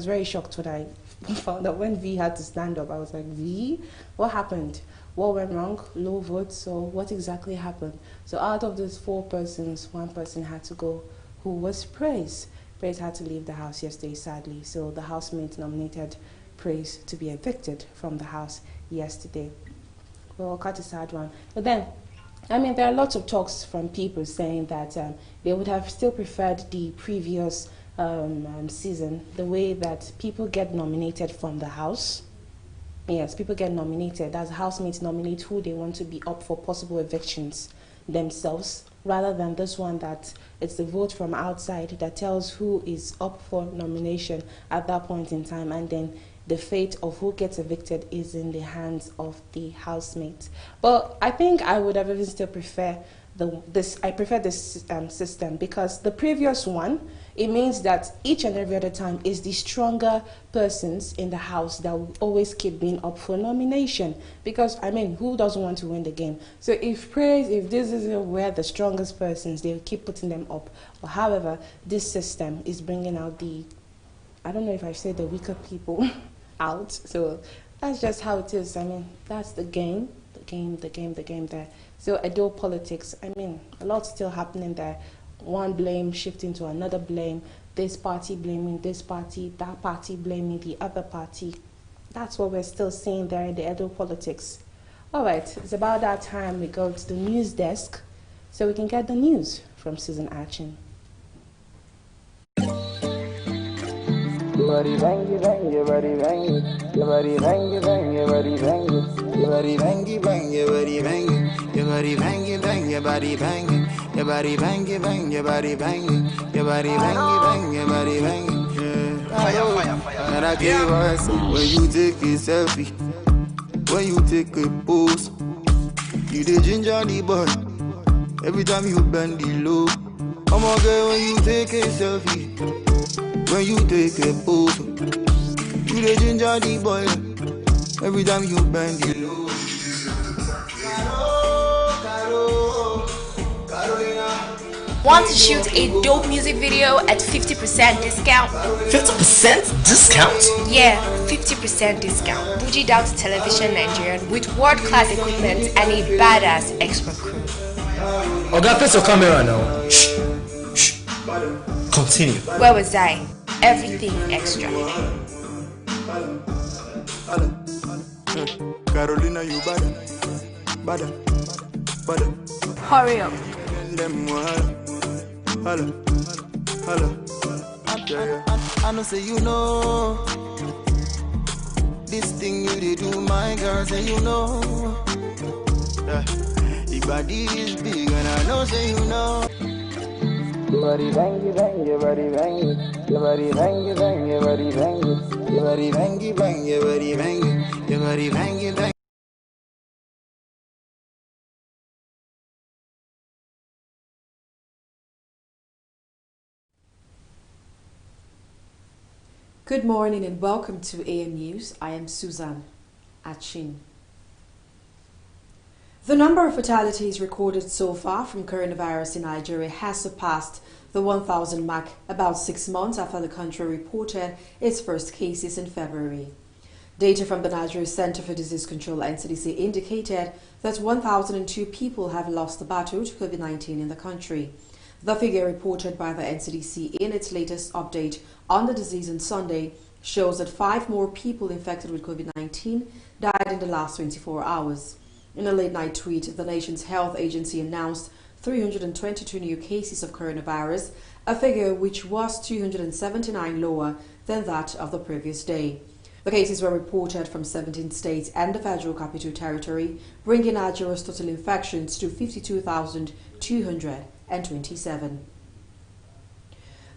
was very shocked when I found out when V had to stand up. I was like, V? What happened? What went wrong? Low votes, so what exactly happened? So out of those 4 persons, 1 person had to go, who was Praise. Praise had to leave the house yesterday, sadly. So the housemates nominated Praise to be evicted from the house yesterday. Well, quite a sad one. But then, I mean, there are lots of talks from people saying that they would have still preferred the previous season, the way that people get nominated from the house. Yes, people get nominated. As housemates nominate who they want to be up for possible evictions themselves, rather than this one that it's the vote from outside that tells who is up for nomination at that point in time, and then the fate of who gets evicted is in the hands of the housemates. But I think I would have even still prefer this system, because the previous one, it means that each and every other time is the stronger persons in the house that will always keep being up for nomination. Because, I mean, who doesn't want to win the game? So if this is where the strongest persons, they'll keep putting them up. But however, this system is bringing out I don't know if I said the weaker people out. So that's just how it is. I mean, that's the game there. So Edo politics, I mean, a lot's still happening there. One blame shifting to another blame, this party blaming this party, that party blaming the other party. That's what we're still seeing there in the Edo politics. All right, it's about that time we go to the news desk so we can get the news from Susan Achin. Your body bang, bang, your body bang, your body bang, bang, your body bang, your body bang, bang, your body bang, your body bang, bang, your body bang, your body bang, bang, your body bang, your body bang, your body bang. Fire. And I gave us when you take a selfie, when you take a pose, you the ginger the boy. Every time you bend the low, I'm okay when you take a selfie. When you take a pose, you the ginger the boy. Every time you bend the low. Want to shoot a dope music video at 50% discount? 50% discount? Yeah, 50% discount. Bougie Down to Television Nigerian with world-class equipment and a badass expert crew. Oga, face your camera now. Shh. Continue. Where was I? Everything extra. Carolina, you bada. Hurry up. I know say you know this thing you did do, my girl, say you know. Your body is big and I know say you know. Your body bang, your body bang, your body bang, bang, your body bang, your body bang, your body bang, your body bang. Good morning and welcome to AM News. I am Susan Achin. The number of fatalities recorded so far from coronavirus in Nigeria has surpassed the 1,000 mark about 6 months after the country reported its first cases in February. Data from the Nigeria Center for Disease Control (NCDC) indicated that 1,002 people have lost the battle to COVID-19 in the country. The figure reported by the NCDC in its latest update on the disease on Sunday shows that 5 more people infected with COVID-19 died in the last 24 hours. In a late-night tweet, the nation's health agency announced 322 new cases of coronavirus, a figure which was 279 lower than that of the previous day. The cases were reported from 17 states and the Federal Capital Territory, bringing Nigeria's total infections to 52,227.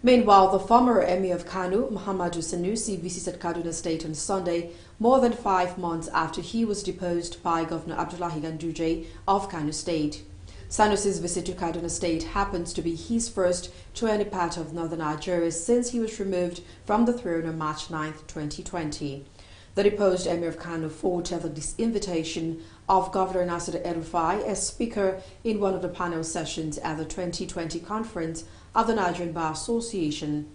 Meanwhile, the former Emir of Kano, Muhammadu Sanusi, visited Kaduna State on Sunday, more than 5 months after he was deposed by Governor Abdullahi Ganduje of Kano State. Sanusi's visit to Kaduna State happens to be his first to any part of northern Nigeria since he was removed from the throne on March 9, 2020. The deposed Emir of Kano forwarded the disinvitation of Governor Nasir El-Rufai as speaker in one of the panel sessions at the 2020 conference of the Nigerian Bar Association.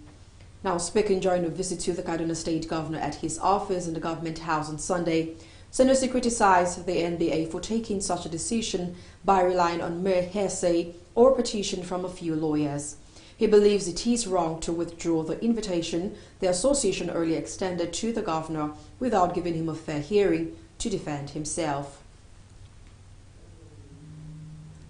Now, speaking during a visit to the Kaduna State Governor at his office in the Government House on Sunday, Sanusi criticized the NBA for taking such a decision by relying on mere hearsay or petition from a few lawyers. He believes it is wrong to withdraw the invitation the association earlier extended to the governor without giving him a fair hearing to defend himself.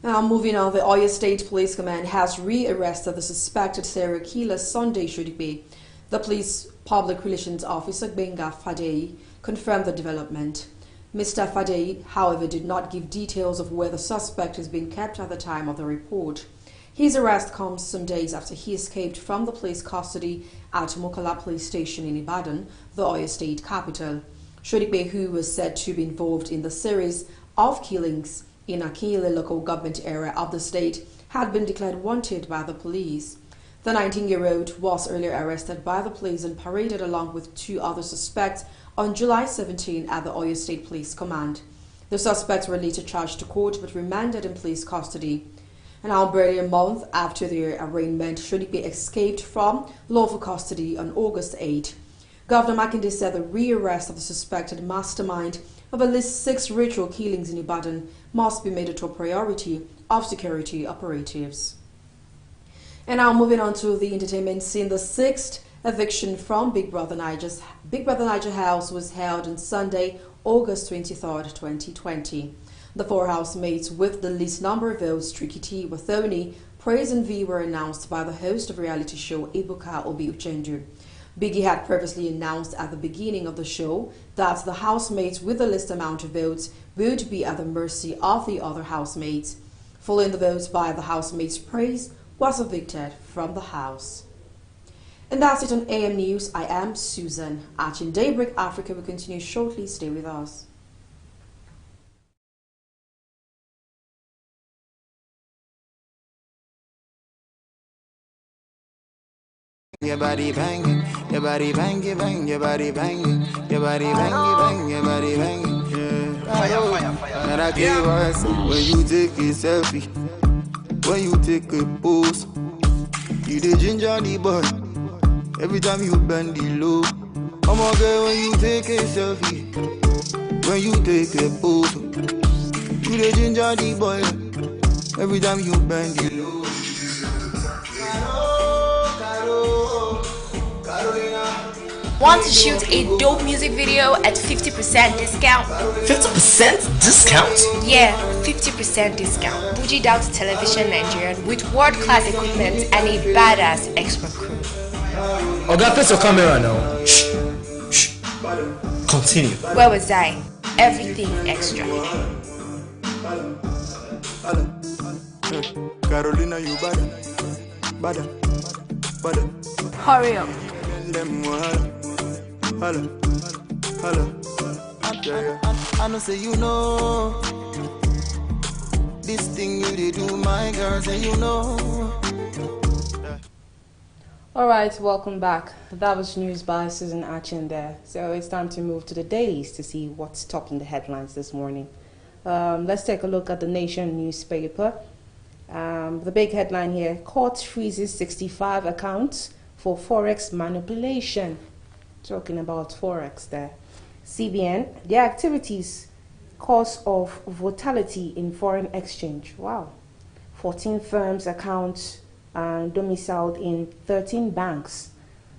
Now, moving on, the Oyo State Police Command has rearrested the suspected serial killer Sunday Shodipe. The police public relations officer Benga Fadei confirmed the development. Mr. Fadei, however, did not give details of where the suspect is being kept at the time of the report. His arrest comes some days after he escaped from the police custody at Mokala Police Station in Ibadan, the Oyo State capital. Shodipe, who was said to be involved in the series of killings in Akinyele local government area of the state, had been declared wanted by the police. The 19-year-old was earlier arrested by the police and paraded along with 2 other suspects on July 17 at the Oyo State Police Command. The suspects were later charged to court but remanded in police custody. And now, barely a month after their arraignment, Shodipe escaped from lawful custody on August 8. Governor Makinde said the rearrest of the suspected mastermind of at least 6 ritual killings in Ibadan must be made a top priority of security operatives. And now, moving on to the entertainment scene, the 6th eviction from Big Brother Niger house was held on Sunday, August 23, 2020. The 4 housemates with the least number of votes, Tricky T, Wathoni, Praise and V, were announced by the host of reality show Ebuka Obi Uchendu. Biggie had previously announced at the beginning of the show that the housemates with the least amount of votes would be at the mercy of the other housemates. Following the votes by the housemates, Praise was evicted from the house. And that's it on AM News. I am Susan. Watching Daybreak Africa will continue shortly. Stay with us. Your body banging, your body banging, bang, your body banging, your body banging, bang, your body banging. Yeah. Fire. And I give us when you take a selfie, when you take a pose, you the ginger the boy. Every time you bend the low, come on girl, when you take a selfie, when you take a pose, you the ginger the boy. Every time you bend the low. Want to shoot a dope music video at 50% discount? 50% discount? Yeah, 50% discount. Bougie Down to Television Nigerian with world-class equipment and a badass expert crew. Oga, face your camera now. Shh. Continue. Where was I? Everything extra. Carolina, you bada. Hurry up. Hello. I know say you know this thing you did do, my girl, say you know. Alright, welcome back. That was news by Susan Achin there. So it's time to move to the dailies to see what's topping the headlines this morning. Let's take a look at the Nation newspaper. The big headline here: Court freezes 65 accounts for Forex manipulation. Talking about Forex there. CBN, their activities cause of volatility in foreign exchange. Wow. 14 firms accounts domiciled in 13 banks.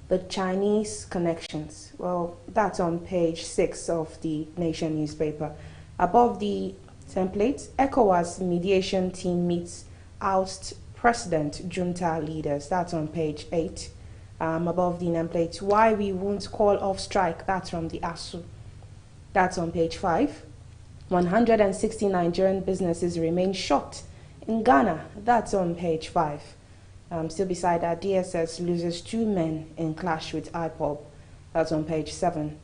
The Chinese connections. Well, that's on page 6 of the Nation newspaper. Above the template, ECOWAS mediation team meets oust president junta leaders. That's on page 8. Above the nameplate, why we won't call off strike. That's from the ASU. That's on page 5. 160 Nigerian businesses remain shut in Ghana. That's on page 5. Still beside that, DSS loses 2 men in clash with IPOB. That's on page 7.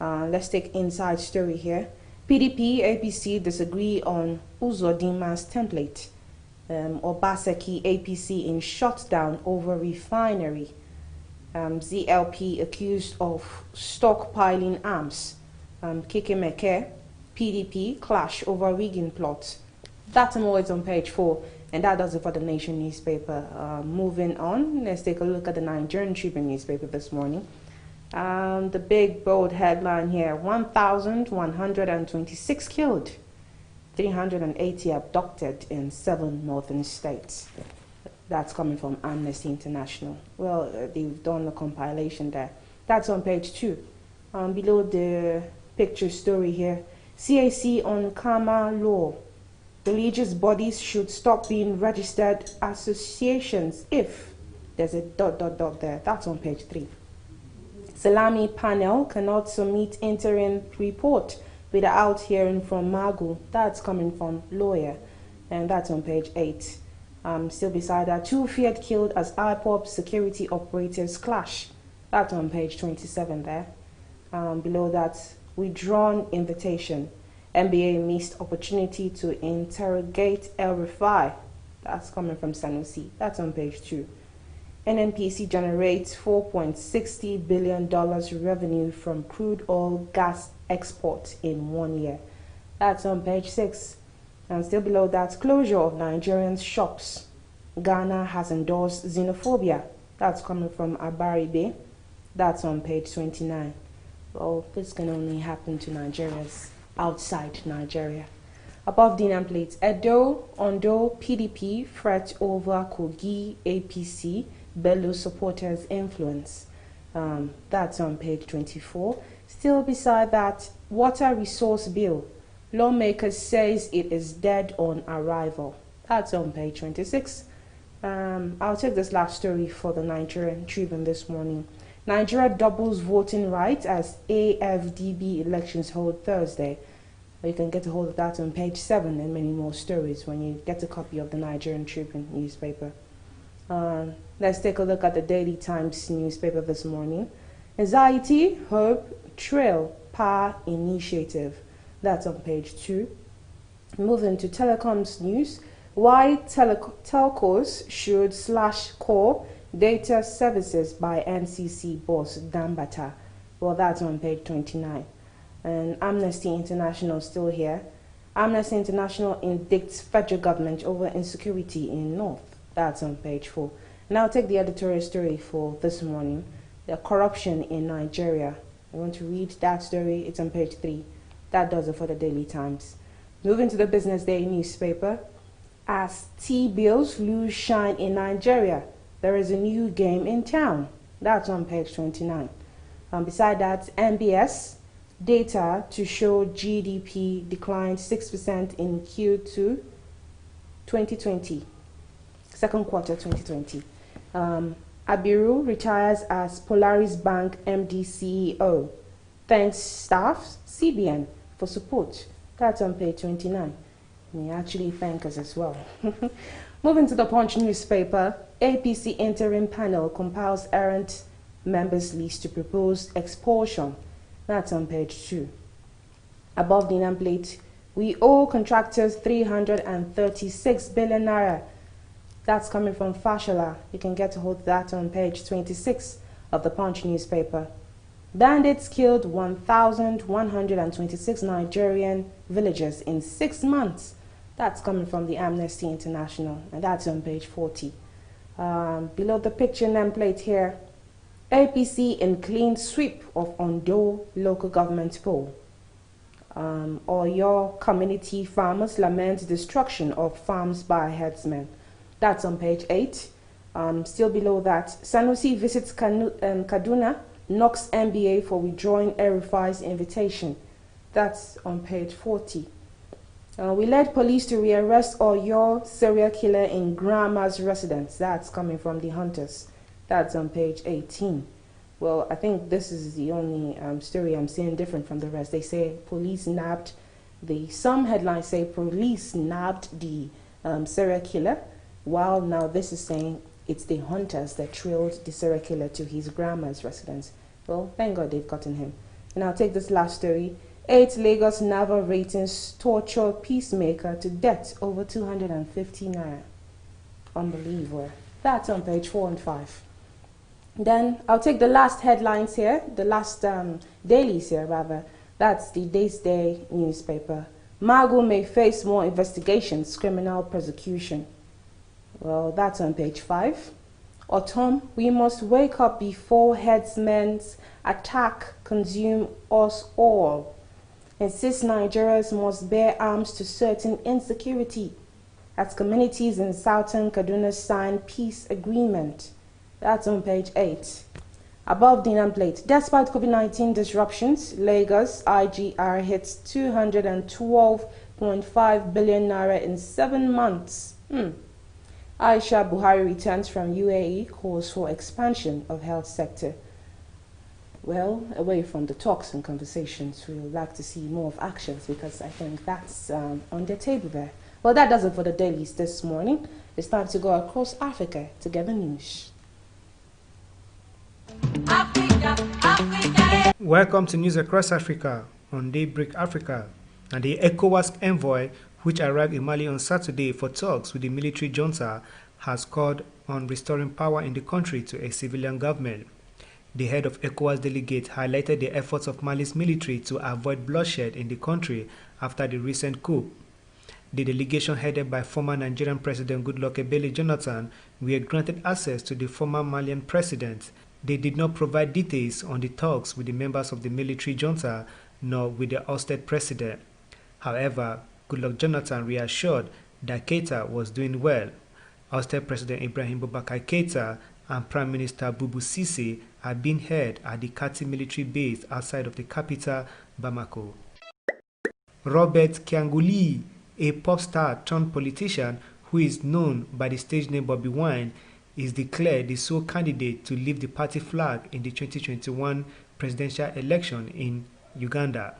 Let's take inside story here. PDP, APC disagree on Uzodima's template. Obaseki, APC in shutdown over refinery. ZLP accused of stockpiling arms. Kekemeke, PDP clash over rigging plot. That and more is on page 4. And that does it for the Nation newspaper. Moving on, let's take a look at the Nigerian Tribune newspaper this morning. The big bold headline here: 1,126 killed, 380 abducted in 7 northern states. That's coming from Amnesty International. Well, they've done a compilation there. That's on page 2. Below the picture story here, CAC on Karma law. Religious bodies should stop being registered associations if there's a ... there. That's on page 3. Salami panel cannot submit interim report without hearing from Magu. That's coming from lawyer, and that's on page 8. Still beside that, 2 feared killed as IPOP security operatives clash. That's on page 27 there. Below that, withdrawn invitation. NBA missed opportunity to interrogate El Rufai. That's coming from Sanusi. That's on page 2. NNPC generates $4.60 billion revenue from crude oil gas export in 1 year. That's on page 6. And still below that, closure of Nigerian shops. Ghana has endorsed xenophobia. That's coming from Abaribe. That's on page 29. Well, this can only happen to Nigerians outside Nigeria. Above the nameplate, Edo, Ondo, PDP fret over Kogi, APC, Bello supporters' influence. That's on page 24. Still beside that, water resource bill. Lawmakers says it is dead on arrival. That's on page 26. I'll take this last story for the Nigerian Tribune this morning. Nigeria doubles voting rights as AFDB elections hold Thursday. You can get a hold of that on page 7 and many more stories when you get a copy of the Nigerian Tribune newspaper. Let's take a look at the Daily Times newspaper this morning. Anxiety, Hope, Trail, Power Initiative. That's on page 2. Moving to telecoms news. Why telcos should slash core data services by NCC boss Dambata. Well, that's on page 29. And Amnesty International still here. Amnesty International indicts federal government over insecurity in North. That's on page 4. And I'll take the editorial story for this morning. The corruption in Nigeria. I want to read that story. It's on page 3. That does it for the Daily Times. Moving to the Business Day newspaper. As T-bills lose shine in Nigeria, there is a new game in town. That's on page 29. Beside that, MBS data to show GDP declined 6% in Q2 2020, second quarter 2020. Abiru retires as Polaris Bank MD CEO. Thanks staff CBN for support. That's on page 29. May actually thank us as well. Moving to the Punch newspaper, APC interim panel compiles errant members list to propose expulsion. That's on page 2. Above the nameplate, we owe contractors 336 billion naira. That's coming from Fashola. You can get a hold of that on page 26 of the Punch newspaper. Bandits killed 1,126 Nigerian villagers in 6 months. That's coming from the Amnesty International, and that's on page 40. Below the picture nameplate here, APC in clean sweep of Ondo local government poll. Or your community farmers lament destruction of farms by herdsmen. That's on page 8. Still below that, Sanusi visits Kaduna, knocks MBA for withdrawing El-Rufai's invitation. That's on page 40. We led police to rearrest Oyo serial killer in Grandma's residence. That's coming from the Hunters. That's on page 18. Well, I think this is the only story I'm seeing different from the rest. They say police nabbed some headlines say police nabbed the serial killer, while now this is saying it's the Hunters that trailed the serial killer to his grandma's residence. Well, thank God they've gotten him. And I'll take this last story. 8 Lagos naval ratings torture peacemaker to death over 250 naira. Unbelievable. That's on page 4 and 5. Then I'll take the last headlines here, the last dailies here rather. That's the Day's Day newspaper. Magu may face more investigations, criminal prosecution. Well, that's on page 5. Autumn, we must wake up before headsmen's attack consume us all. Insists Nigerians must bear arms to certain insecurity as communities in southern Kaduna sign peace agreement. That's on page 8. Above the nameplate, despite COVID-19 disruptions, Lagos IGR hits 212.5 billion naira in 7 months. Aisha Buhari returns from UAE, calls for expansion of health sector. Well, away from the talks and conversations, we would like to see more of actions because I think that's on the table there. Well, that does it for the dailies this morning. It's time to go across Africa to get the news. Welcome to News Across Africa on Daybreak Africa. And the ECOWAS envoy, which arrived in Mali on Saturday for talks with the military junta, has called on restoring power in the country to a civilian government. The head of ECOWAS delegate highlighted the efforts of Mali's military to avoid bloodshed in the country after the recent coup. The delegation headed by former Nigerian President Goodluck Ebele Jonathan were granted access to the former Malian president. They did not provide details on the talks with the members of the military junta nor with the ousted president. However, Goodluck Jonathan reassured that Keita was doing well. Ousted President Ibrahim Boubacar Keita and Prime Minister Boubou Cissé are being held at the Kati military base outside of the capital, Bamako. Robert Kianguli, a pop star turned politician who is known by the stage name Bobby Wine, is declared the sole candidate to lift the party flag in the 2021 presidential election in Uganda.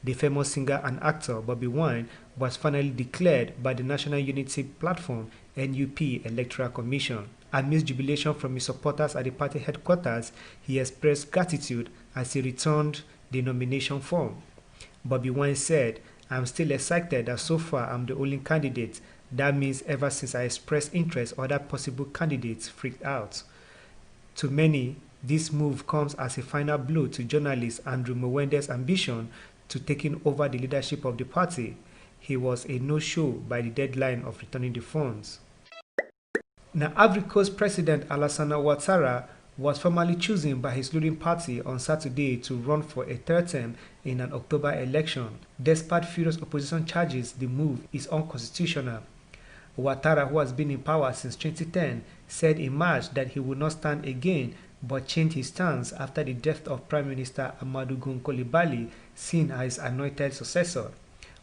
The famous singer and actor Bobby Wine was finally declared by the National Unity Platform (NUP) Electoral Commission. Amidst jubilation from his supporters at the party headquarters, he expressed gratitude as he returned the nomination form. Bobby Wine said, "I'm still excited that so far I'm the only candidate. That means ever since I expressed interest, other possible candidates freaked out." To many, this move comes as a final blow to journalist Andrew Mwende's ambition to taking over the leadership of the party. He was a no-show by the deadline of returning the funds. Now, Ivory Coast President Alassane Ouattara was formally chosen by his ruling party on Saturday to run for a third term in an October election. Despite furious opposition charges, the move is unconstitutional. Ouattara, who has been in power since 2010, said in March that he would not stand again but changed his stance after the death of Prime Minister Amadou Gon Coulibaly, seen as his anointed successor,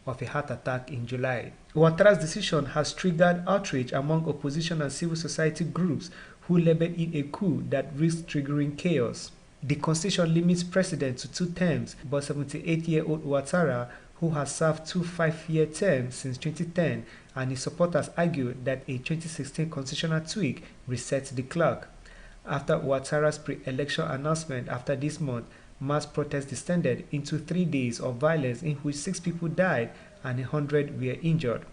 of a heart attack in July. Ouattara's decision has triggered outrage among opposition and civil society groups who labeled it a coup that risks triggering chaos. The constitution limits president to 2 terms, but 78-year-old Ouattara, who has served 2 5-year terms since 2010, and his supporters argued that a 2016 constitutional tweak resets the clock. After Ouattara's pre-election announcement after this month, mass protests descended into 3 days of violence in which 6 people died and 100 were injured.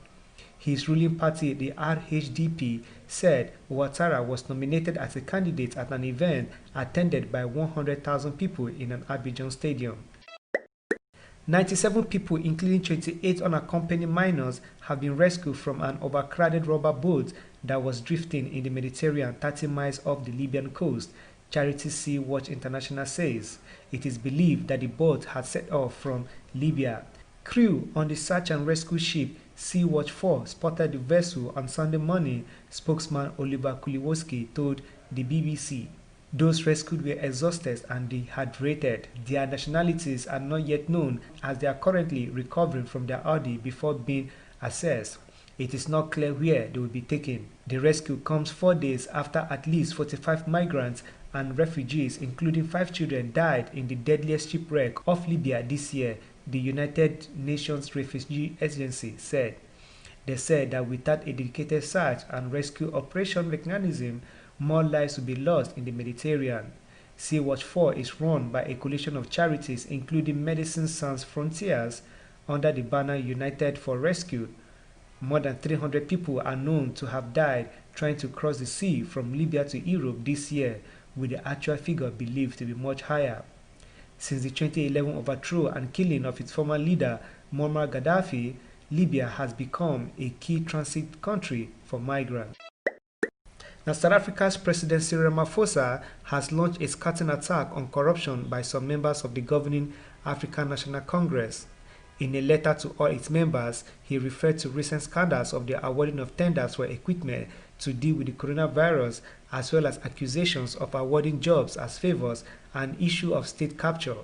His ruling party, the RHDP, said Ouattara was nominated as a candidate at an event attended by 100,000 people in an Abidjan stadium. 97 people, including 28 unaccompanied minors, have been rescued from an overcrowded rubber boat that was drifting in the Mediterranean 30 miles off the Libyan coast, Charity Sea Watch International says. It is believed that the boat had set off from Libya. Crew on the search and rescue ship Sea Watch 4 spotted the vessel on Sunday morning, spokesman Oliver Kuliwoski told the BBC. Those rescued were exhausted and dehydrated. Their nationalities are not yet known as they are currently recovering from their ordeal before being assessed. It is not clear where they will be taken. The rescue comes 4 days after at least 45 migrants and refugees, including 5 children, died in the deadliest shipwreck off Libya this year, the United Nations Refugee Agency said. They said that without a dedicated search and rescue operation mechanism, more lives will be lost in the Mediterranean. Sea Watch 4 is run by a coalition of charities including Medicine Sans Frontières under the banner United for Rescue. More than 300 people are known to have died trying to cross the sea from Libya to Europe this year, with the actual figure believed to be much higher. Since the 2011 overthrow and killing of its former leader, Muammar Gaddafi, Libya has become a key transit country for migrants. Now, South Africa's President Cyril Ramaphosa has launched a scathing attack on corruption by some members of the governing African National Congress. In a letter to all its members, he referred to recent scandals of the awarding of tenders for equipment to deal with the coronavirus, as well as accusations of awarding jobs as favors and issue of state capture.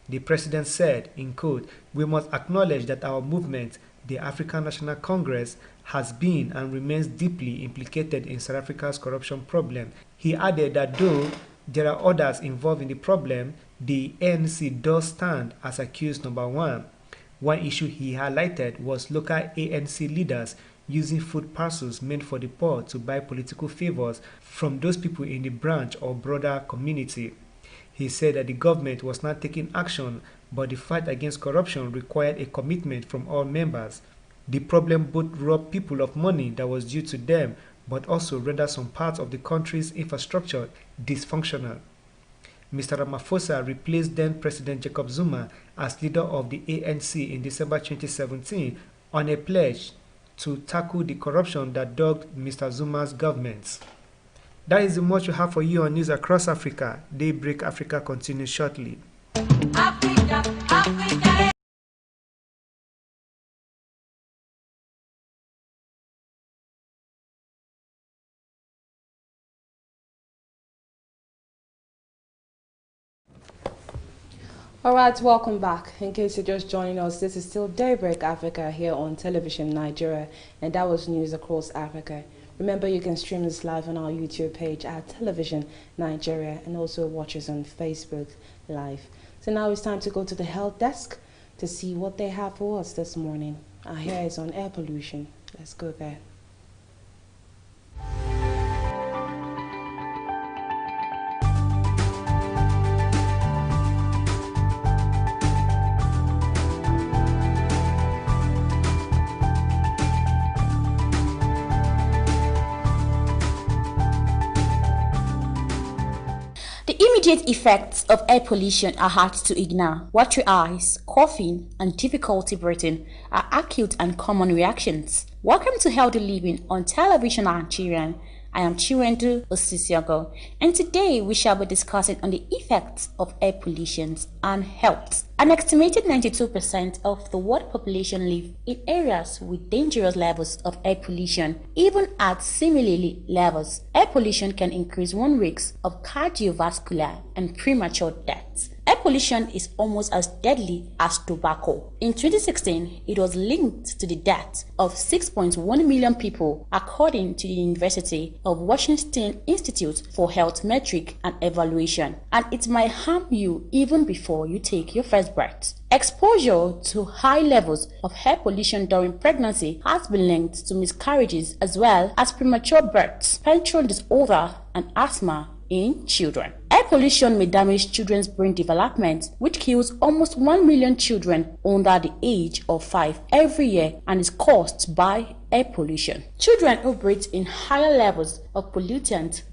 The president said, in quote, "We must acknowledge that our movement, the African National Congress, has been and remains deeply implicated in South Africa's corruption problem." He added that though there are others involved in the problem, the ANC does stand as accused number one. One issue he highlighted was local ANC leaders using food parcels meant for the poor to buy political favors from those people in the branch or broader community. He said that the government was not taking action, but the fight against corruption required a commitment from all members. The problem both robbed people of money that was due to them, but also rendered some parts of the country's infrastructure dysfunctional. Mr. Ramaphosa replaced then-President Jacob Zuma as leader of the ANC in December 2017 on a pledge to tackle the corruption that dogged Mr. Zuma's government. That is the much we have for you on News Across Africa. Daybreak Africa continues shortly. Africa, Africa. Alright, welcome back. In case you're just joining us, this is still Daybreak Africa here on Television Nigeria, and that was News Across Africa. Remember, you can stream this live on our YouTube page at Television Nigeria and also watch us on Facebook Live. So now it's time to go to the health desk to see what they have for us this morning. Our hair is on air pollution. Let's go there. The immediate effects of air pollution are hard to ignore. Watery eyes, coughing, and difficulty breathing are acute and common reactions. Welcome to Healthy Living on Television Nigerian. I am Chiwendu Osisiago, and today we shall be discussing on the effects of air pollution and health. An estimated 92% of the world population live in areas with dangerous levels of air pollution. Even at similarly levels, air pollution can increase one risk of cardiovascular and premature death. Air pollution is almost as deadly as tobacco. In 2016, it was linked to the death of 6.1 million people, according to the University of Washington Institute for Health Metric and Evaluation, and it might harm you even before you take your first breath. Exposure to high levels of air pollution during pregnancy has been linked to miscarriages as well as premature births, petrol disorder, and asthma in children. Air pollution may damage children's brain development, which kills almost 1 million children under the age of 5 every year and is caused by air pollution. Children who breathe in higher levels of pollutants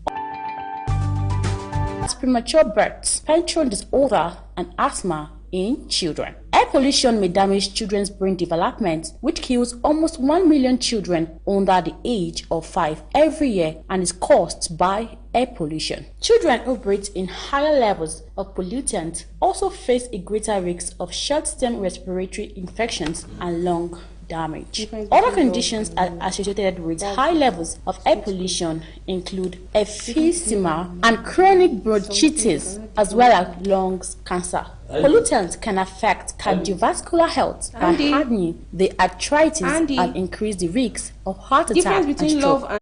as premature births, petrol disorder, and asthma in children. Air pollution may damage children's brain development, which kills almost 1 million children under the age of 5 every year and is caused by air pollution. Children who breathe in higher levels of pollutants also face a greater risk of short-term respiratory infections and lung damage. Other conditions associated with high levels of air pollution include emphysema and chronic bronchitis, as well as lung cancer. Pollutants can affect cardiovascular health by hardening the arthritis and increase the risk of heart attack and stroke.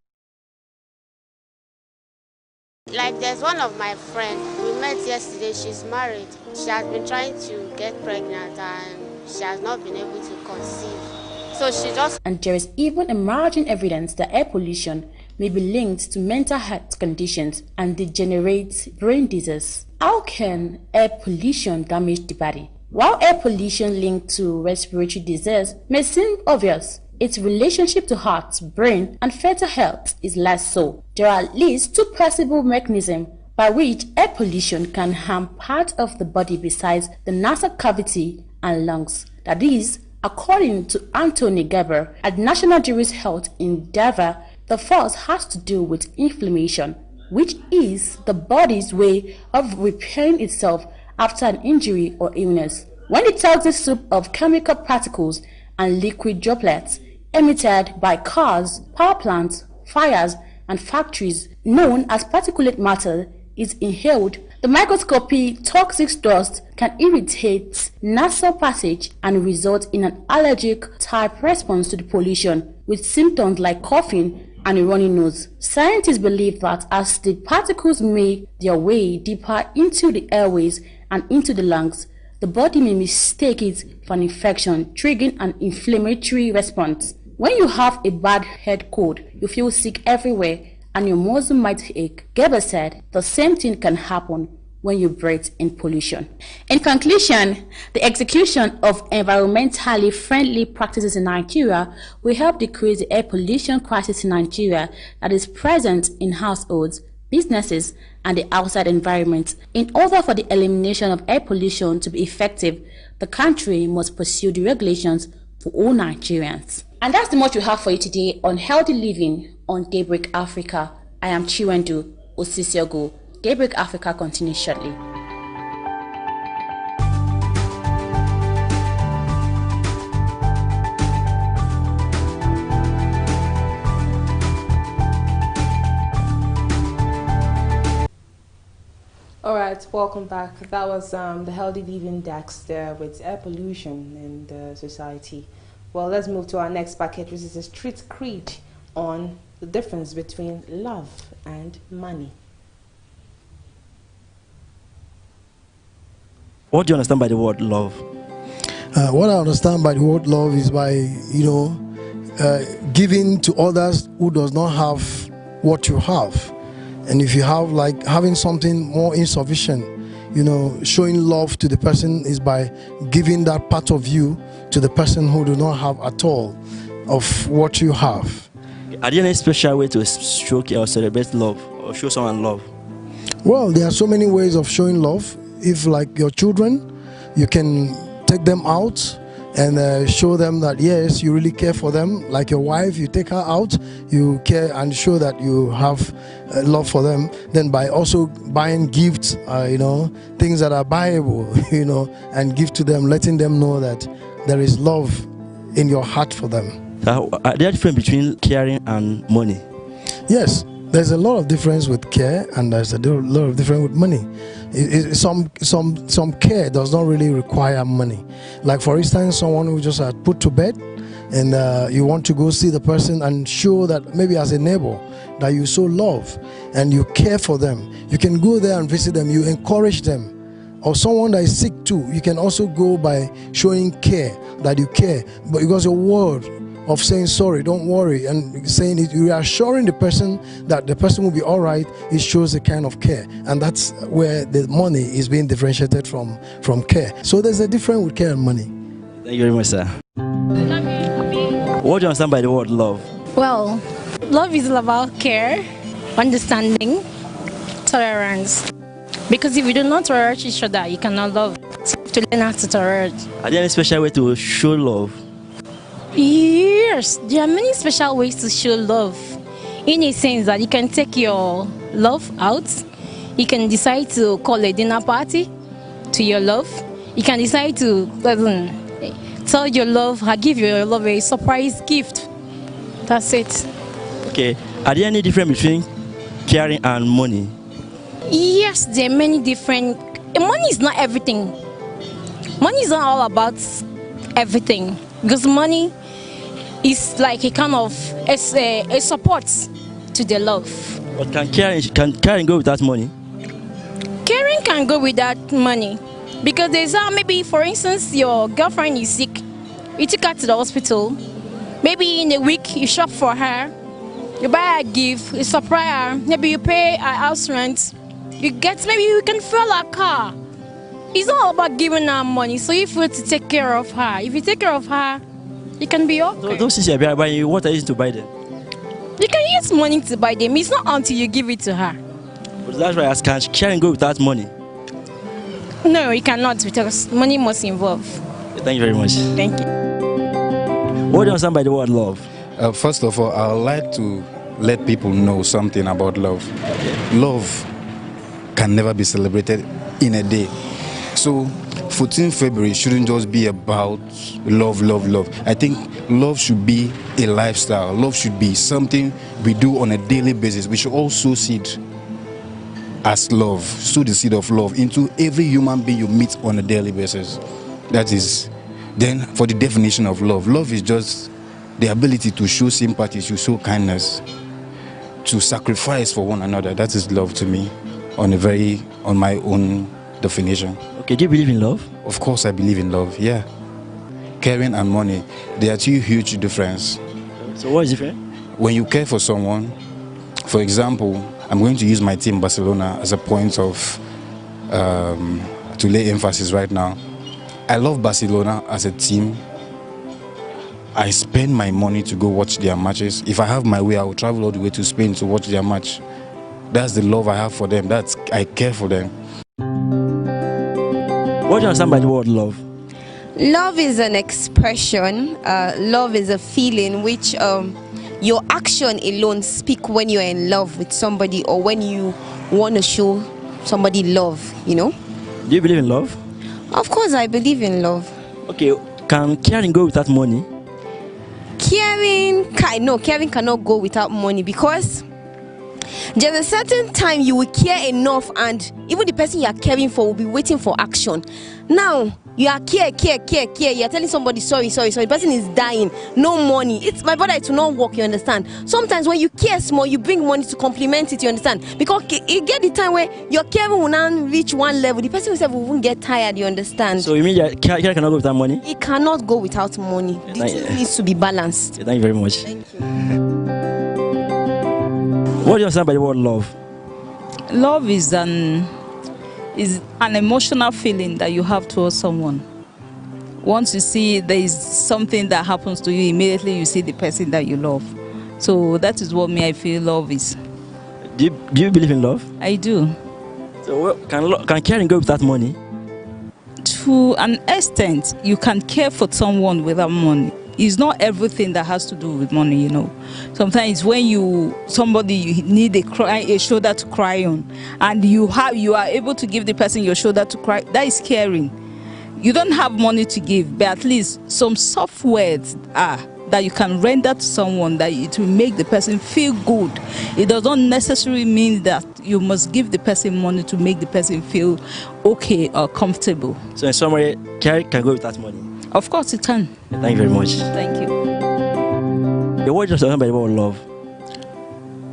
Like there's one of my friends, we met yesterday, she's married. She has been trying to get pregnant and she has not been able to conceive. So she just... And there is even emerging evidence that air pollution may be linked to mental health conditions and degenerate brain disease. How can air pollution damage the body? While air pollution linked to respiratory disease may seem obvious, its relationship to heart, brain, and fetal health is less so. There are at least 2 possible mechanisms by which air pollution can harm part of the body besides the nasal cavity and lungs. That is, according to Anthony Gerber at National Juris Health Endeavor The first has to do with inflammation, which is the body's way of repairing itself after an injury or illness. When the toxic soup of chemical particles and liquid droplets emitted by cars, power plants, fires, and factories, known as particulate matter, is inhaled, the microscopic toxic dust can irritate nasal passage and result in an allergic type response to the pollution, with symptoms like coughing and a runny nose. Scientists believe that as the particles make their way deeper into the airways and into the lungs, the body may mistake it for an infection, triggering an inflammatory response. When you have a bad head cold, you feel sick everywhere, and your muscle might ache. Gerber said the same thing can happen when you breathe in pollution. In conclusion, the execution of environmentally friendly practices in Nigeria will help decrease the air pollution crisis in Nigeria that is present in households, businesses, and the outside environment. In order for the elimination of air pollution to be effective, the country must pursue the regulations for all Nigerians. And that's the much we have for you today on Healthy Living on Daybreak Africa. I am Chiwendu Osisiogo. Daybreak Africa continues shortly. All right, welcome back. That was the Healthy Living Dex there with air pollution in the society. Well, let's move to our next packet, which is a street creed on the difference between love and money. What do you understand by the word love? What I understand by the word love is by, giving to others who does not have what you have. And if you have, like, having something more insufficient, showing love to the person is by giving that part of you to the person who do not have at all of what you have. Are there any special way to show or celebrate love or show someone love? Well, there are so many ways of showing love. If, like, your children, you can take them out and show them that, yes, you really care for them. Like your wife, you take her out, you care and show that you have love for them. Then by also buying gifts, things that are buyable, and give to them, letting them know that there is love in your heart for them. Are there difference between caring and money? Yes, there's a lot of difference with care, and there's a lot of difference with money. Some care does not really require money. Like, for instance, someone who just had put to bed, and you want to go see the person and show that, maybe as a neighbor, that you show love and you care for them. You can go there and visit them, you encourage them. Or someone that is sick too, you can also go by showing care, that you care, but because your word of saying sorry, don't worry, and saying it, you are assuring the person that the person will be all right. It shows a kind of care, and that's where the money is being differentiated from care. So there's a difference with care and money. Thank you very much, sir. What do you understand by the word love? Well, love is all about care, understanding, tolerance. Because if you do not tolerate each other, you cannot love. So you have to learn how to tolerate. Are there any special way to show love? Yes, there are many special ways to show love. In a sense that you can take your love out. You can decide to call a dinner party to your love. You can decide to tell your love, or give your love a surprise gift. That's it. Okay. Are there any difference between caring and money? Yes, there are many different. Money is not everything. Money is not all about everything, because money is like a kind of a support to the love. But can caring go without money? Caring can go without money, because there's maybe, for instance, your girlfriend is sick. You take her to the hospital. Maybe in a week you shop for her, you buy her a gift, you surprise her. Maybe you pay her house rent. Maybe you can fill her car. It's not all about giving her money. So if you want to take care of her, if you take care of her, you can be okay. Those things you are buying, what are you using to buy them? You can use money to buy them. It's not until you give it to her. But that's why I ask, can caring go without money? No, you cannot, because money must involve. Thank you very much. Thank you. What do you understand by the word love? First of all, I would like to let people know something about love. Love can never be celebrated in a day. So 14th February shouldn't just be about love, love, love. I think love should be a lifestyle. Love should be something we do on a daily basis. We should all sow seed as love, sow the seed of love into every human being you meet on a daily basis. That is, then for the definition of love, love is just the ability to show sympathy, to show kindness, to sacrifice for one another. That is love to me, on my own definition. Okay, do you believe in love? Of course I believe in love, yeah. Caring and money, they are two huge difference. So what is different? When you care for someone, for example, I'm going to use my team Barcelona as a point of to lay emphasis right now. I love Barcelona as a team. I spend my money to go watch their matches. If I have my way, I will travel all the way to Spain to watch their match. That's the love I have for them. I care for them. What do you understand by the word love? Love is an expression. Love is a feeling which your action alone speak when you're in love with somebody or when you want to show somebody love, you know. Do you believe in love? Of course I believe in love. Okay, can caring go without money? Caring cannot go without money, because there's a certain time you will care enough and even the person you are caring for will be waiting for action. Now you are care, you are telling somebody sorry, the person is dying, no money. It's my brother, it will not work, you understand. Sometimes when you care small, you bring money to complement it, you understand, because you get the time where your caring will now reach one level, the person himself will get tired, you understand. So you mean that care cannot go without money? It cannot go without money. The two needs to be balanced. Thank you very much. Thank you. What do you understand by the word love? Love is an emotional feeling that you have towards someone. Once you see there is something that happens to you, immediately you see the person that you love. So that is what I feel love is. Do you believe in love? I do. So can caring go without money? To an extent, you can care for someone without money. It's not everything that has to do with money, you know. Sometimes when you need a shoulder to cry on, and you are able to give the person your shoulder to cry, that is caring. You don't have money to give, but at least some soft words that you can render to someone that it will make the person feel good. It does not necessarily mean that you must give the person money to make the person feel okay or comfortable. So in summary, caring can go without money? Of course it can. Thank you very much. Thank you. What do you understand by the word love?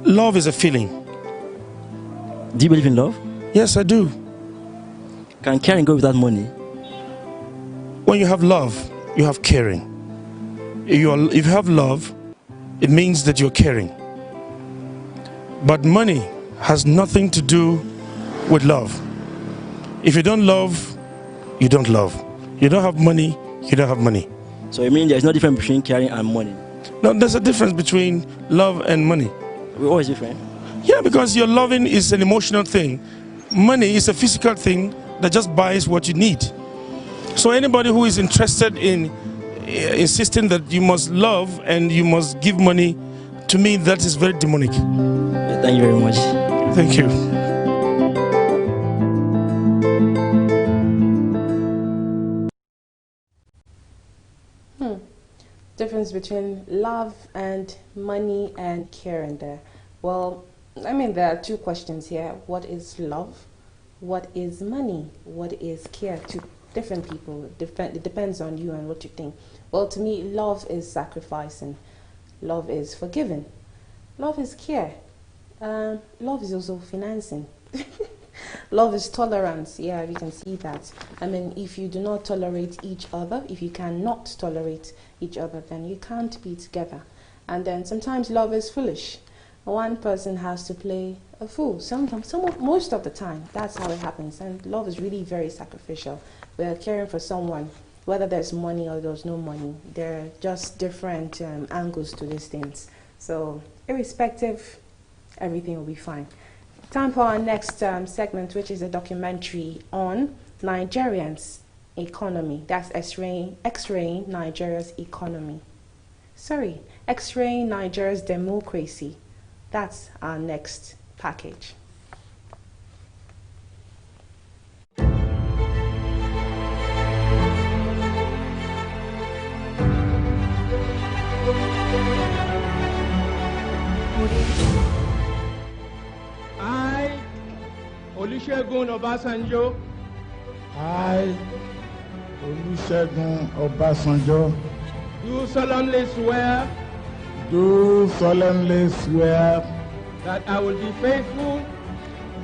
Love is a feeling. Do you believe in love? Yes, I do. Can caring go without money? When you have love, you have caring. If you have love, it means that you're caring. But money has nothing to do with love. If you don't love, you don't love. You don't have money, you don't have money. So you mean there's no difference between caring and money? No, there's a difference between love and money. What is different? Yeah, because your loving is an emotional thing. Money is a physical thing that just buys what you need. So anybody who is interested in insisting that you must love and you must give money, to me that is very demonic. Thank you very much. Thank you. Difference between love and money and caring there. Well, I mean, there are two questions here. What is love? What is money? What is care? To different people. It depends on you and what you think. Well, to me, love is sacrificing. Love is forgiving. Love is care. Love is also financing. Love is tolerance. Yeah, we can see that. I mean, if you do not tolerate each other, if you cannot tolerate each other, then you can't be together. And then sometimes love is foolish. One person has to play a fool. Most of the time, that's how it happens. And love is really very sacrificial. We're caring for someone, whether there's money or there's no money. There are just different angles to these things. So, irrespective, everything will be fine. Time for our next segment, which is a documentary on Nigerians' economy. That's X-raying Nigeria's economy. X-raying Nigeria's democracy. That's our next package. I, Olusegun Obasanjo. I, Olusegun Obasanjo. Do solemnly swear. Do solemnly swear. That I will be faithful.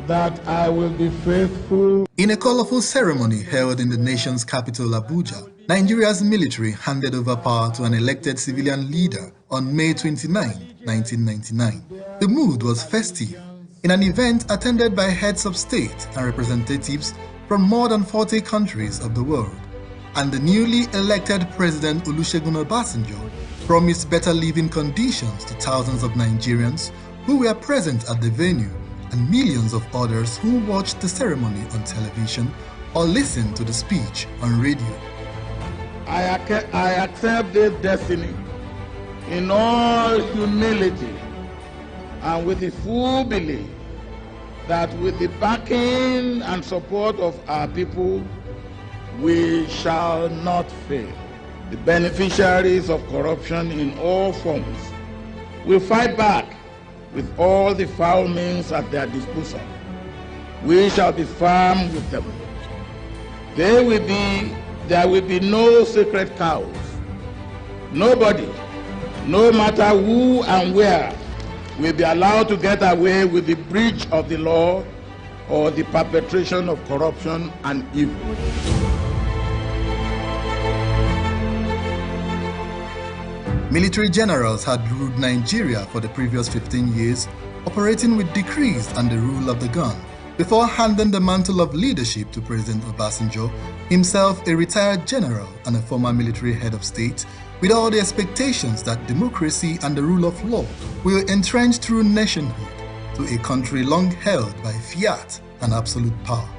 That I will be faithful. In a colorful ceremony held in the nation's capital, Abuja, Nigeria's military handed over power to an elected civilian leader on May 29, 1999. The mood was festive in an event attended by heads of state and representatives from more than 40 countries of the world. And the newly elected President Olusegun Obasanjo promised better living conditions to thousands of Nigerians who were present at the venue and millions of others who watched the ceremony on television or listened to the speech on radio. I accept this destiny in all humility and with the full belief that with the backing and support of our people, we shall not fail. The beneficiaries of corruption in all forms will fight back with all the foul means at their disposal. We shall be firm with them. There will be no sacred cows. Nobody, no matter who and where, will be allowed to get away with the breach of the law or the perpetration of corruption and evil. Military generals had ruled Nigeria for the previous 15 years, operating with decrees and the rule of the gun, before handing the mantle of leadership to President Obasanjo, himself a retired general and a former military head of state, with all the expectations that democracy and the rule of law will entrench through nationhood to a country long held by fiat and absolute power.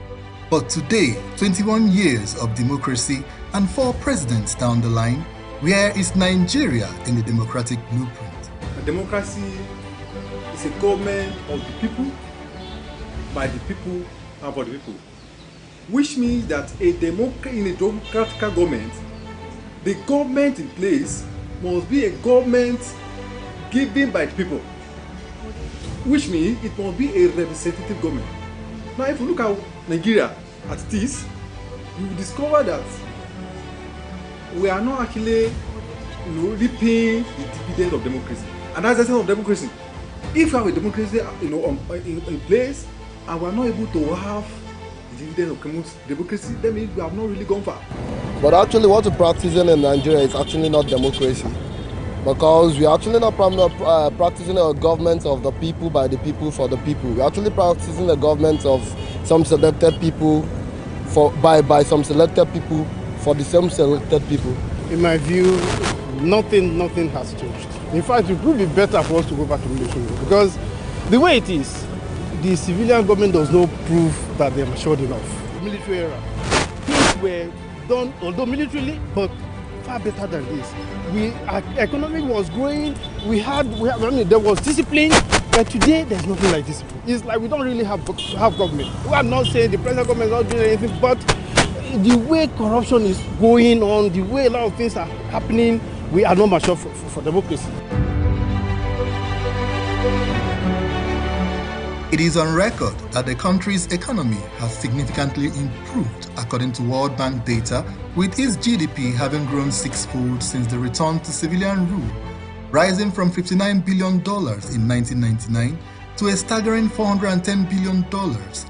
But today, 21 years of democracy and 4 presidents down the line, where is Nigeria in the democratic blueprint? A democracy is a government of the people, by the people, and for the people. Which means that in a democratic government, the government in place must be a government given by the people. Which means it must be a representative government. Now if you look at Nigeria as it is, you will discover that we are not actually reaping the dividend of democracy. And that's the essence of democracy. If we have a democracy in place and we are not able to have the dividend of democracy, that means we have not really gone far. But actually what we're practicing in Nigeria is actually not democracy, because we're actually not practicing a government of the people, by the people, for the people. We're actually practicing a government of some selected people, by some selected people, for the same selected people. In my view, nothing has changed. In fact, it would be better for us to go back to military, because the way it is, the civilian government does not prove that they are matured enough. The military era, things were done, although militarily, but far better than this. Our economy was growing, there was discipline, but today there's nothing like discipline. It's like we don't really have government. I'm not saying the present government is not doing anything, but the way corruption is going on, the way a lot of things are happening, we are not mature for democracy. It is on record that the country's economy has significantly improved according to World Bank data, with its GDP having grown 6-fold since the return to civilian rule, rising from $59 billion in 1999 to a staggering $410 billion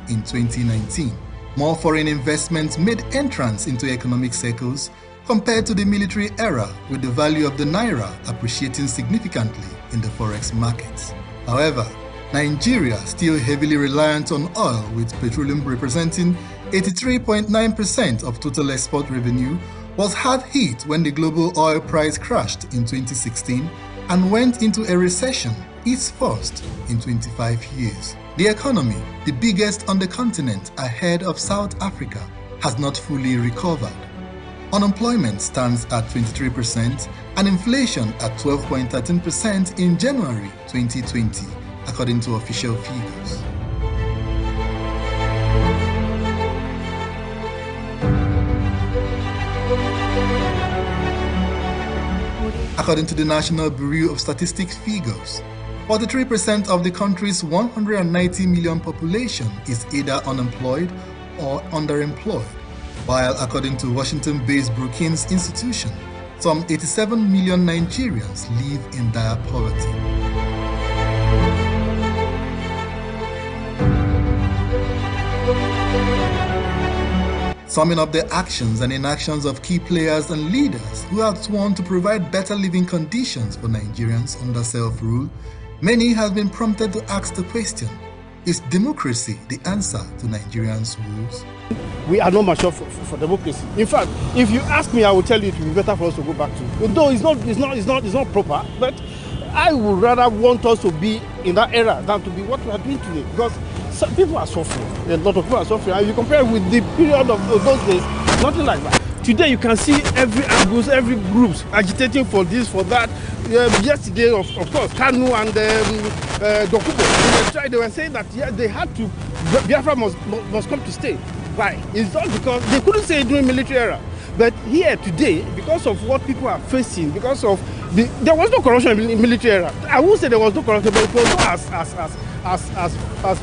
in 2019. More foreign investments made entrance into economic circles compared to the military era, with the value of the naira appreciating significantly in the forex markets. However, Nigeria, still heavily reliant on oil, with petroleum representing 83.9% of total export revenue, was hard hit when the global oil price crashed in 2016 and went into a recession, its first in 25 years. The economy, the biggest on the continent ahead of South Africa, has not fully recovered. Unemployment stands at 23% and inflation at 12.13% in January 2020, according to official figures. According to the National Bureau of Statistics figures, 43% of the country's 190 million population is either unemployed or underemployed, while according to Washington-based Brookings Institution, some 87 million Nigerians live in dire poverty. Summing up the actions and inactions of key players and leaders who have sworn to provide better living conditions for Nigerians under self-rule, many have been prompted to ask the question, is democracy the answer to Nigerians' woes? We are not mature for democracy. In fact, if you ask me, I will tell you it will be better for us to go back to. Though it's not proper, but I would rather want us to be in that era than to be what we are doing today. Because some people are suffering. A lot of people are suffering. And if you compare with the period of those days, nothing like that. Today you can see every angles, every groups agitating for this, for that. Yesterday, of course, Kanu and Dokubo, they were saying that they had to, Biafra must come to stay. Why? It's not because they couldn't say it during military era. But here today, because of what people are facing, because of there was no corruption in military era. I won't say there was no corruption, but it was not as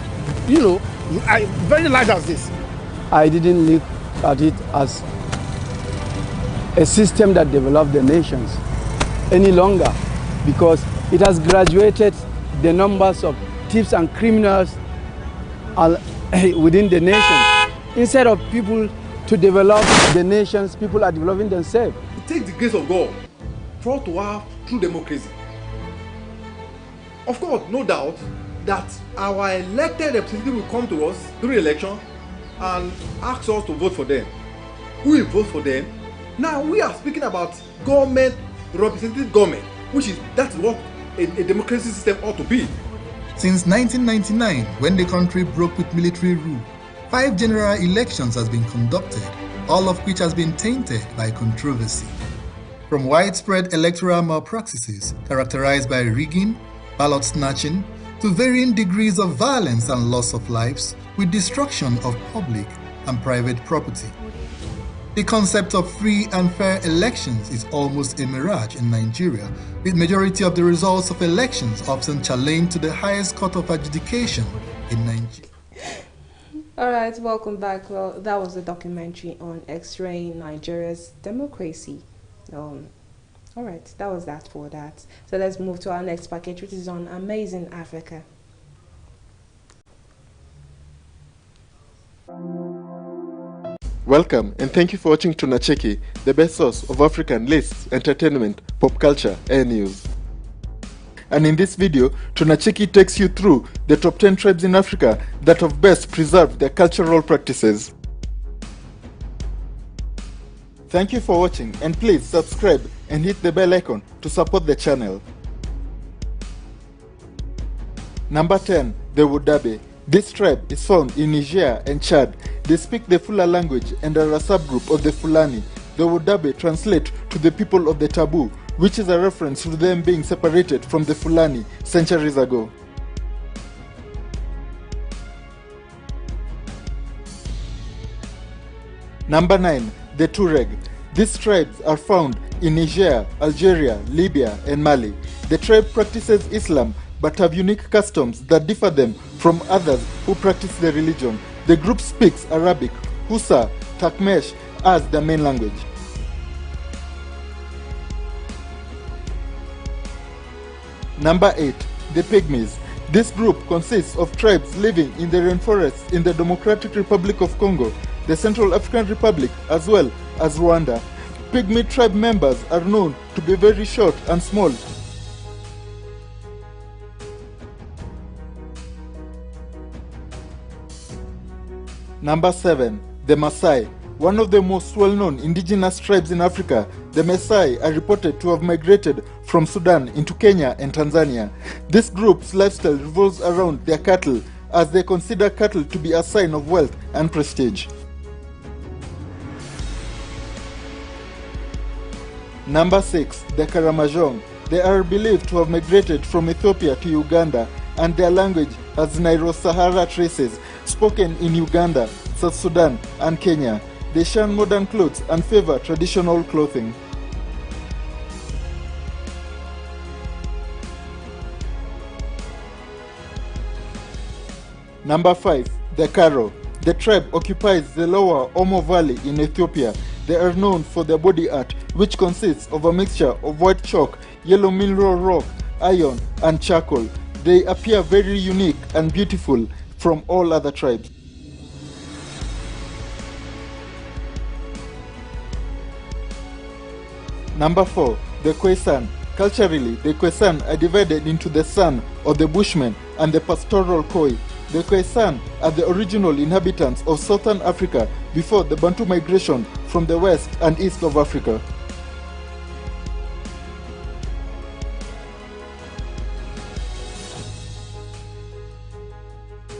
you know, very large as this. I didn't look at it as a system that developed the nations any longer, because it has graduated the numbers of thieves and criminals within the nation. Instead of people to develop the nations, people are developing themselves. It takes the grace of God for us to have true democracy. Of course, no doubt that our elected representative will come to us during election and ask us to vote for them. We will vote for them. Now we are speaking about government, representative government, that's what a democracy system ought to be. Since 1999, when the country broke with military rule, 5 general elections has been conducted, all of which has been tainted by controversy. From widespread electoral malpractices characterized by rigging, ballot snatching, to varying degrees of violence and loss of lives, with destruction of public and private property. The concept of free and fair elections is almost a mirage in Nigeria, with majority of the results of elections often challenged to the highest court of adjudication in Nigeria. Alright, welcome back. Well, that was a documentary on X-raying Nigeria's democracy. Alright, that was that for that. So let's move to our next package, which is on Amazing Africa. Welcome and thank you for watching Tunacheki, the best source of African lists, entertainment, pop culture and news. And in this video, Tunacheki takes you through the top 10 tribes in Africa that have best preserved their cultural practices. Thank you for watching and please subscribe and hit the bell icon to support the channel. Number 10. The Wudabe. This tribe is found in Niger and Chad. They speak the Fula language and are a subgroup of the Fulani. The Wudabe translate to the people of the taboo, which is a reference to them being separated from the Fulani centuries ago. Number 9. The Tuareg. These tribes are found in Niger, Algeria, Libya, and Mali. The tribe practices Islam but have unique customs that differ them from others who practice the religion. The group speaks Arabic, Hausa, Takmesh as their main language. Number 8. The Pygmies. This group consists of tribes living in the rainforests in the Democratic Republic of Congo, the Central African Republic, as well as Rwanda. Pygmy tribe members are known to be very short and small. Number 7. The Maasai. One of the most well-known indigenous tribes in Africa, the Maasai are reported to have migrated from Sudan into Kenya and Tanzania. This group's lifestyle revolves around their cattle, as they consider cattle to be a sign of wealth and prestige. Number 6. The Karamojong. They are believed to have migrated from Ethiopia to Uganda and their language has Nilo-Sahara traces, spoken in Uganda, South Sudan, and Kenya. They shun modern clothes and favor traditional clothing. Number 5. The Karo. The tribe occupies the lower Omo Valley in Ethiopia. They are known for their body art, which consists of a mixture of white chalk, yellow mineral rock, iron, and charcoal. They appear very unique and beautiful from all other tribes. Number 4. The Khoisan. Culturally, the Khoisan are divided into the San or the Bushmen and the pastoral Khoi. The Khoisan are the original inhabitants of southern Africa before the Bantu migration from the west and east of Africa.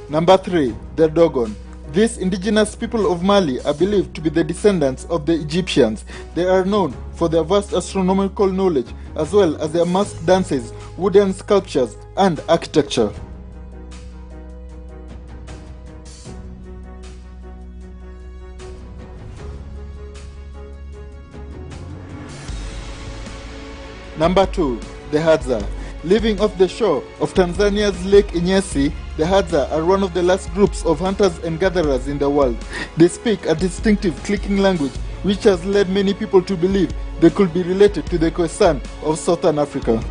Number 3. The Dogon. These indigenous people of Mali are believed to be the descendants of the Egyptians. They are known for their vast astronomical knowledge as well as their masked dances, wooden sculptures, and architecture. Number 2. The Hadza. Living off the shore of Tanzania's Lake Nyasa, the Hadza are one of the last groups of hunters and gatherers in the world. They speak a distinctive clicking language which has led many people to believe they could be related to the Khoisan of southern Africa.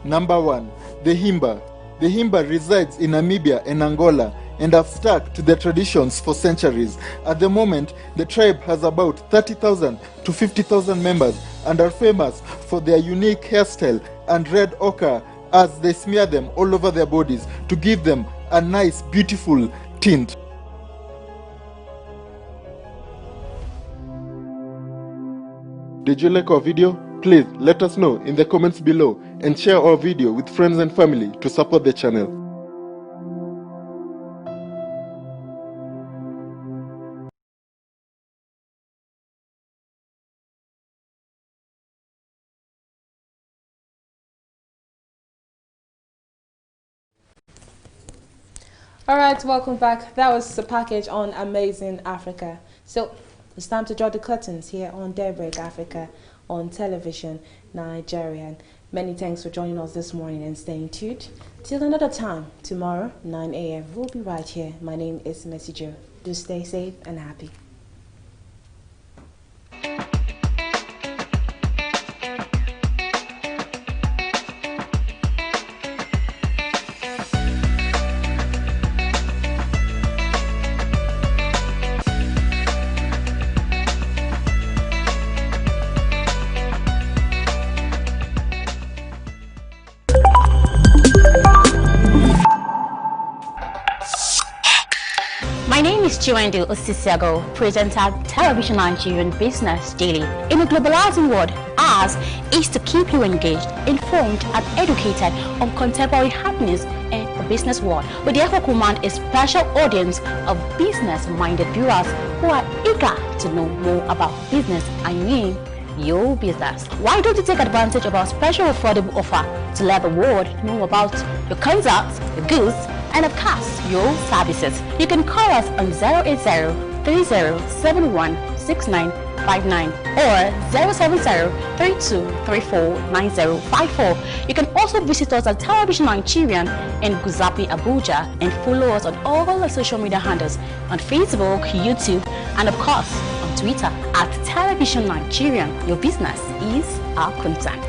Number 1. The Himba. The Himba resides in Namibia and Angola and have stuck to their traditions for centuries. At the moment, the tribe has about 30,000 to 50,000 members and are famous for their unique hairstyle and red ochre as they smear them all over their bodies to give them a nice, beautiful tint. Did you like our video? Please let us know in the comments below and share our video with friends and family to support the channel. All right, welcome back. That was the package on Amazing Africa. So it's time to draw the curtains here on Daybreak Africa on television, Nigerian. Many thanks for joining us this morning and staying tuned. Till another time, tomorrow, 9 a.m. We'll be right here. My name is Messi Joe. Do stay safe and happy. Chiwendu Osisiago, presenter Television Nigerian Business Daily. In a globalizing world, ours is to keep you engaged, informed, and educated on contemporary happenings in the business world. We therefore command a special audience of business-minded viewers who are eager to know more about business and your business. Why don't you take advantage of our special affordable offer to let the world know about your concepts, your goods, and of course, your services? You can call us on 080-3071-6959 or 070-3234-9054. You can also visit us at Television Nigerian in Guzapi, Abuja, and follow us on all our social media handles on Facebook, YouTube, and of course on Twitter at Television Nigerian. Your business is our concern.